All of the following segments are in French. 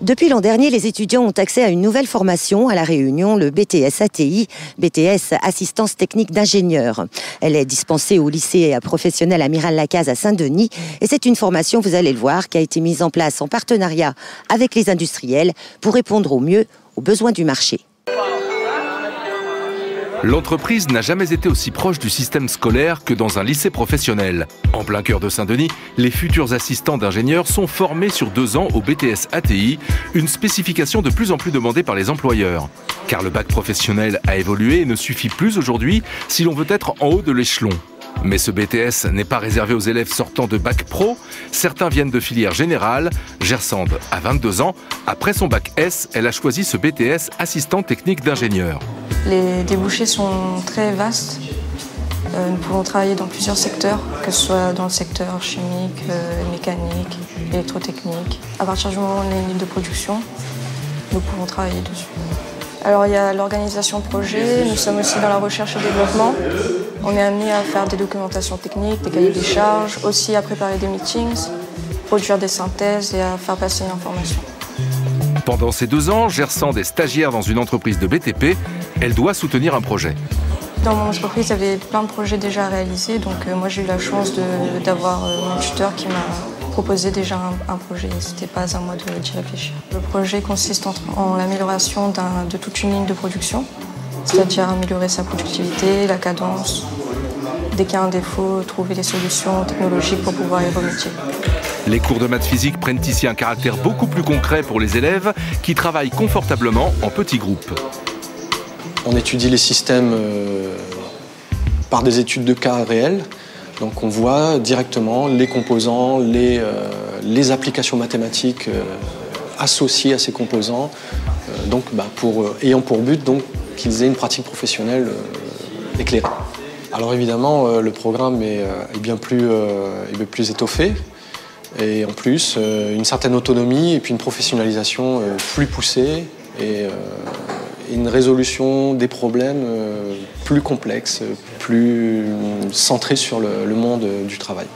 Depuis l'an dernier, les étudiants ont accès à une nouvelle formation à La Réunion, le BTS ATI, BTS Assistance Technique d'Ingénieur. Elle est dispensée au lycée professionnel Amiral Lacaze à Saint-Denis et c'est une formation, vous allez le voir, qui a été mise en place en partenariat avec les industriels pour répondre au mieux aux besoins du marché. L'entreprise n'a jamais été aussi proche du système scolaire que dans un lycée professionnel. En plein cœur de Saint-Denis, les futurs assistants d'ingénieurs sont formés sur 2 ans au BTS ATI, une spécification de plus en plus demandée par les employeurs. Car le bac professionnel a évolué et ne suffit plus aujourd'hui si l'on veut être en haut de l'échelon. Mais ce BTS n'est pas réservé aux élèves sortant de bac pro. Certains viennent de filière générale. Gersande a 22 ans. Après son bac S, elle a choisi ce BTS assistant technique d'ingénieur. Les débouchés sont très vastes. Nous pouvons travailler dans plusieurs secteurs, que ce soit dans le secteur chimique, mécanique, électrotechnique. À partir du moment où on a une ligne de production, nous pouvons travailler dessus. Alors il y a l'organisation de projet, nous sommes aussi dans la recherche et développement. On est amené à faire des documentations techniques, des cahiers des charges, aussi à préparer des meetings, produire des synthèses et à faire passer une information. Pendant ces 2 ans, Gersande est stagiaire dans une entreprise de BTP. Elle doit soutenir un projet. Dans mon entreprise, il y avait plein de projets déjà réalisés, donc moi j'ai eu la chance d'avoir mon tuteur qui m'a proposé déjà un projet. C'était pas à moi d'y réfléchir. Le projet consiste en l'amélioration de toute une ligne de production, c'est-à-dire améliorer sa productivité, la cadence. Dès qu'il y a un défaut, trouver des solutions technologiques pour pouvoir y remédier. Les cours de maths physique prennent ici un caractère beaucoup plus concret pour les élèves qui travaillent confortablement en petits groupes. On étudie les systèmes par des études de cas réels. Donc on voit directement les composants, les applications mathématiques associées à ces composants, ayant pour but qu'ils aient une pratique professionnelle éclairée. Alors évidemment, le programme est bien plus étoffé. Et en plus, une certaine autonomie et puis une professionnalisation plus poussée et une résolution des problèmes plus complexes, plus centrée sur le monde du travail.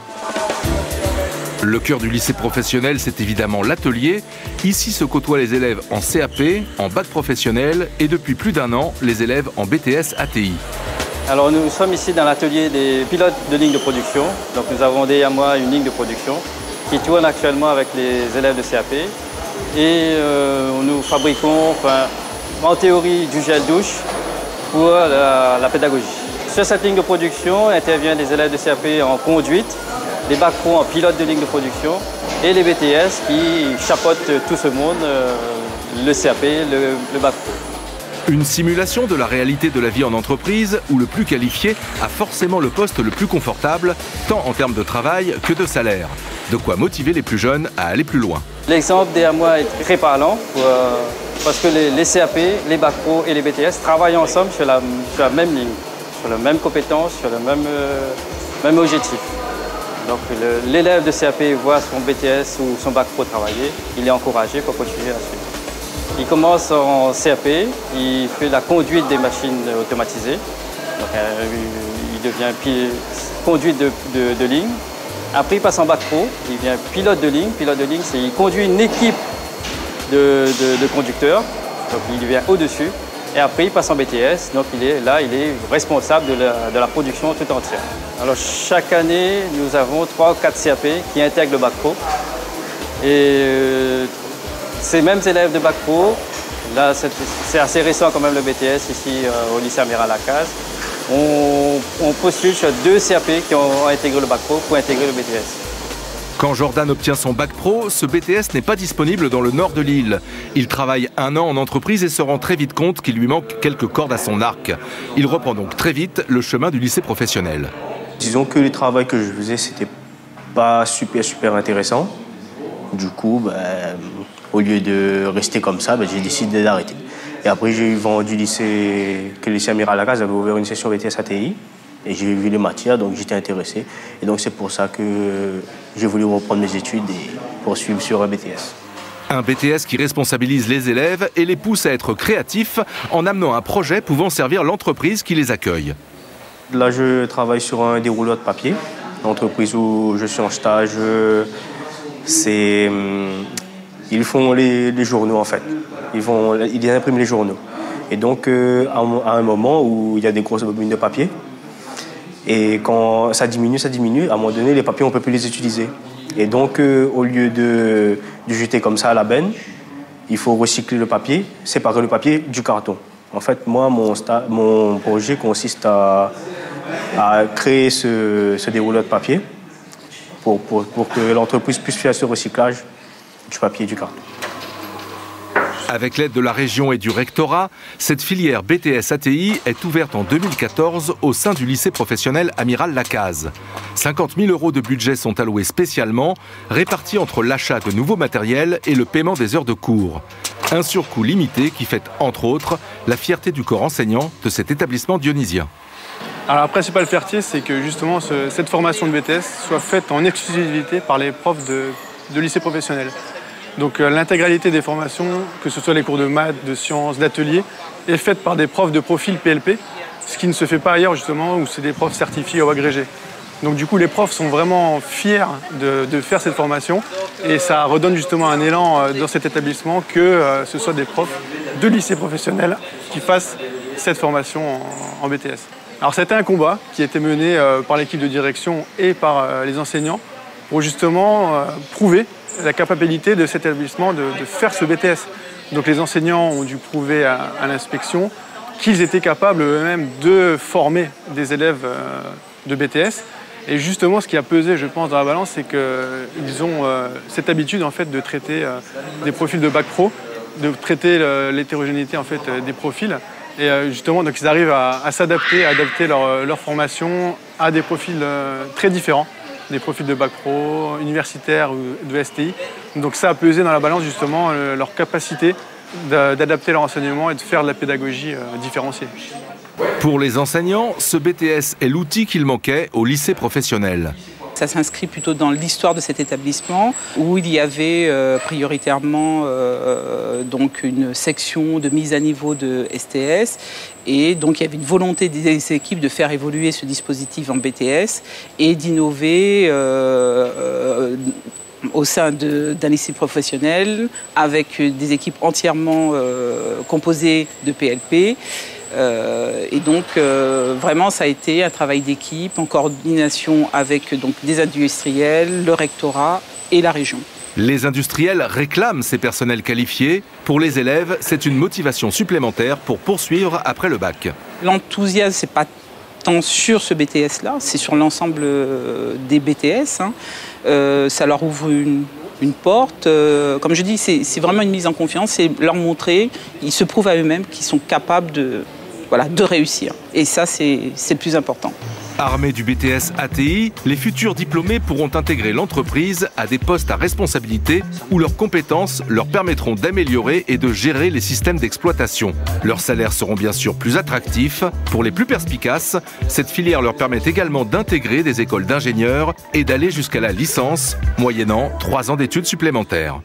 Le cœur du lycée professionnel, c'est évidemment l'atelier. Ici se côtoient les élèves en CAP, en bac professionnel et depuis plus d'1 an, les élèves en BTS ATI. Alors nous sommes ici dans l'atelier des pilotes de ligne de production. Donc nous avons derrière moi une ligne de production qui tourne actuellement avec les élèves de CAP. Et nous fabriquons, en théorie, du gel douche pour la pédagogie. Sur cette ligne de production interviennent les élèves de CAP en conduite, les bac pro en pilote de ligne de production et les BTS qui chapeautent tout ce monde, le CAP, le bac pro. Une simulation de la réalité de la vie en entreprise où le plus qualifié a forcément le poste le plus confortable, tant en termes de travail que de salaire. De quoi motiver les plus jeunes à aller plus loin. L'exemple derrière moi est très parlant parce que les CAP, les bac pro et les BTS travaillent ensemble sur la même ligne, sur la même compétence, sur le même objectif. Donc l'élève de CAP voit son BTS ou son bac pro travailler, il est encouragé pour continuer la suite. Il commence en CAP, il fait la conduite des machines automatisées. Donc, il devient conduite de ligne. Après, il passe en bac pro, il devient pilote de ligne. Pilote de ligne, c'est il conduit une équipe de conducteurs. Donc, il devient au-dessus. Et après, il passe en BTS. Donc, il est responsable de la production tout entière. Alors, chaque année, nous avons 3 ou 4 CAP qui intègrent le bac pro. Et ces mêmes élèves de bac pro, là c'est assez récent quand même le BTS ici au lycée Amiral Lacaze, on postule sur 2 CAP qui ont intégré le bac pro pour intégrer le BTS. Quand Jordan obtient son bac pro, ce BTS n'est pas disponible dans le nord de l'île. Il travaille 1 an en entreprise et se rend très vite compte qu'il lui manque quelques cordes à son arc. Il reprend donc très vite le chemin du lycée professionnel. Disons que le travail que je faisais, c'était pas super intéressant. Du coup, au lieu de rester comme ça, j'ai décidé d'arrêter. Et après, j'ai eu vent du lycée, que le lycée Amiral Lacaze avait ouvert une session BTS ATI. Et j'ai vu les matières, donc j'étais intéressé. Et donc c'est pour ça que j'ai voulu reprendre mes études et poursuivre sur un BTS. Un BTS qui responsabilise les élèves et les pousse à être créatifs en amenant un projet pouvant servir l'entreprise qui les accueille. Là, je travaille sur un dérouloir de papier. L'entreprise où je suis en stage, c'est Ils font les journaux en fait. Ils impriment les journaux. Et donc à un moment où il y a des grosses bobines de papier, et quand ça diminue, à un moment donné, les papiers, on ne peut plus les utiliser. Et donc au lieu de jeter comme ça à la benne, il faut recycler le papier, séparer le papier du carton. En fait, moi, mon projet consiste à créer ce dérouleur de papier pour que l'entreprise puisse faire ce recyclage du papier et du carton. Avec l'aide de la région et du rectorat, cette filière BTS ATI est ouverte en 2014 au sein du lycée professionnel Amiral Lacaze. 50 000 € de budget sont alloués spécialement, répartis entre l'achat de nouveaux matériels et le paiement des heures de cours. Un surcoût limité qui fait, entre autres, la fierté du corps enseignant de cet établissement dionysien. Alors la principale fierté, c'est que justement cette formation de BTS soit faite en exclusivité par les profs de lycée professionnel. Donc l'intégralité des formations, que ce soit les cours de maths, de sciences, d'ateliers, est faite par des profs de profil PLP, ce qui ne se fait pas ailleurs justement, où c'est des profs certifiés ou agrégés. Donc du coup, les profs sont vraiment fiers de faire cette formation et ça redonne justement un élan dans cet établissement que ce soit des profs de lycée professionnel qui fassent cette formation en BTS. Alors c'était un combat qui a été mené par l'équipe de direction et par les enseignants pour justement prouver la capacité de cet établissement de faire ce BTS. Donc les enseignants ont dû prouver à l'inspection qu'ils étaient capables eux-mêmes de former des élèves de BTS. Et justement, ce qui a pesé, je pense, dans la balance, c'est qu'ils ont cette habitude en fait, de traiter des profils de bac pro, de traiter l'hétérogénéité en fait, des profils. Et justement, donc, ils arrivent à s'adapter, à adapter leur formation à des profils très différents. Des profils de bac pro, universitaires ou de STI. Donc ça a pesé dans la balance justement leur capacité d'adapter leur enseignement et de faire de la pédagogie différenciée. Pour les enseignants, ce BTS est l'outil qu'il manquait au lycée professionnel. Ça s'inscrit plutôt dans l'histoire de cet établissement où il y avait prioritairement donc une section de mise à niveau de STS et donc il y avait une volonté des équipes de faire évoluer ce dispositif en BTS et d'innover au sein d'un lycée professionnel avec des équipes entièrement composées de PLP. Et donc vraiment ça a été un travail d'équipe en coordination avec donc, des industriels, le rectorat et la région. Les industriels réclament ces personnels qualifiés. Pour les élèves, c'est une motivation supplémentaire pour poursuivre après le bac. L'enthousiasme, c'est pas tant sur ce BTS-là, c'est sur l'ensemble des BTS. Ça leur ouvre une porte. Comme je dis, c'est vraiment une mise en confiance, c'est leur montrer, ils se prouvent à eux-mêmes qu'ils sont capables de réussir. Et ça, c'est le plus important. Armés du BTS ATI, les futurs diplômés pourront intégrer l'entreprise à des postes à responsabilité où leurs compétences leur permettront d'améliorer et de gérer les systèmes d'exploitation. Leurs salaires seront bien sûr plus attractifs. Pour les plus perspicaces, cette filière leur permet également d'intégrer des écoles d'ingénieurs et d'aller jusqu'à la licence, moyennant 3 ans d'études supplémentaires.